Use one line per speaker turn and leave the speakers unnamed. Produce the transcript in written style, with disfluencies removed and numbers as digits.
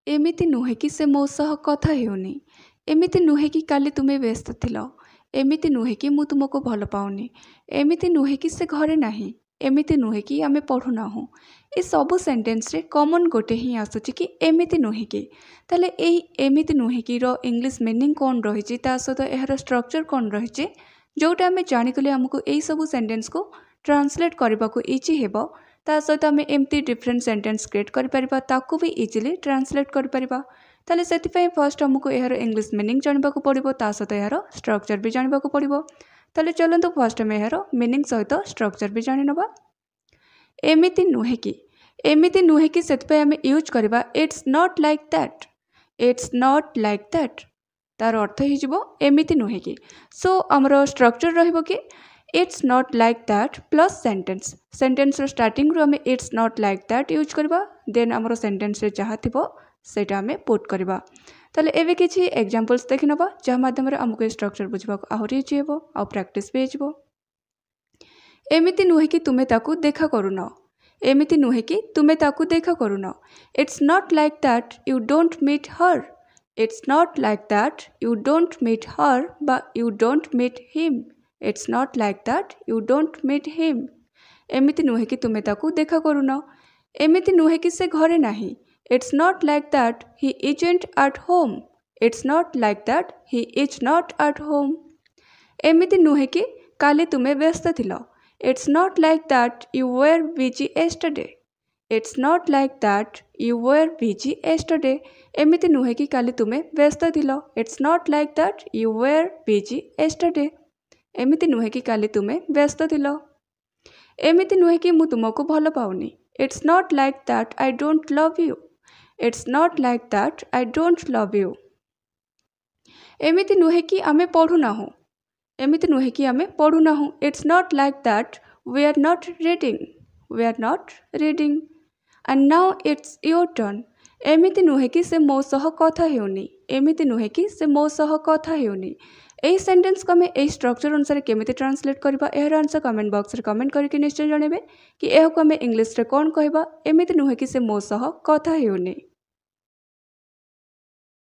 एमिति नुहे कि से मो सह कथा हेउनी। एमिति नुहे कि काली तुमे व्यस्त थिल। एमिति नुहे कि मु तुमको भल पाउनी। एमिति नुहे कि से घरे नाही। एमिति नुहे कि आमे पढ़ुनाहु। ए सबु सेंटेंस रे कॉमन गोटे ही आसुची कि एमिति नुहे कि। ताले एही एमिति नुहे कि रो इंग्लिश मीनिंग कोन रहिची ता सहित एहार स्ट्रक्चर कोन रहिची जोटा आमे जानिकले हमको एही सबु सेंटेंस को ट्रांसलेट करबा को इजी हेबो। ता सहित आमे एमती डिफरेंट सेंटेंस क्रिएट करि परिबा ताकू भी इजीली ट्रांसलेट करि परिबा। ताले सेति फर्स्ट हमको एहार इंग्लिश मीनिंग जानिबा को पड़िबो ता सहित एहार स्ट्रक्चर भी जानिबा को पड़िबो। ताले चलंतु फर्स्ट हम एहार मीनिंग सहित स्ट्रक्चर भी जानि नबा। एमिति नुहे कि। एमिति नुहे कि सेति आमे यूज करबा it's not like that. It's not like that तार अर्थ ही जिवो एमिति नुहे कि। सो हमरो स्ट्रक्चर रहिबो कि it's not like that plus sentence. Sentence रो स्टार्टिंग रो हमें it's not like that use करबा देन हमरो सेंटेंस रे जहा थिबो सेटा हमें पुट करबा। ताले एबे किछि एग्जांपल्स देखि नबा जहा माध्यम रे हमको स्ट्रक्चर बुझबा को आहुरी जेबो आ प्रैक्टिस पे जेबो। एमिति नुहे कि तुमे ताकू देखा करूनो। एमिति नुहे कि तुमे ताकू देखा करूनो। It's not like that you don't meet her. It's not like that you don't meet her बा you don't meet him. It's not like that you don't meet him. एमिति नुहे कि तुमे ताकू देखा करूनो। एमिति नुहे कि से घरे नाही। It's not like that he isn't at home. It's not like that he is not at home. एमिति नुहे कि काली तुमे व्यस्त थिलो। It's not like that you were busy yesterday. It's not like that you were busy yesterday. एमिति नुहे कि काली तुमे व्यस्त थिलो। It's not like that you were busy yesterday. एमिति नुहे कि काली तुमे व्यस्त थिलो। एमिति नुहे कि मु तुमको भल पाउनी। It's not like that I don't love you. It's not like that I don't love you. एमिति नुहे कि आमे पढ़ुनाहु। एमिति नुहे कि आमे पढ़ुनाहु। It's not like that we are not reading. We are not reading. And now it's your turn. एमिति नुहे कि से मो सह कथा हेउनी। एमिति नुहे कि से मो सह कथा हेउनी। एही सेंटेंस को हमें एही स्ट्रक्चर अनुसार केमिति ट्रांसलेट करबा एहर आंसर कमेंट बॉक्स रे कमेंट करके निश्चय जणेबे कि एहको हमें इंग्लिश रे कोन कहबा। एमिति नुहे कि से मो सह कथा हेउनी।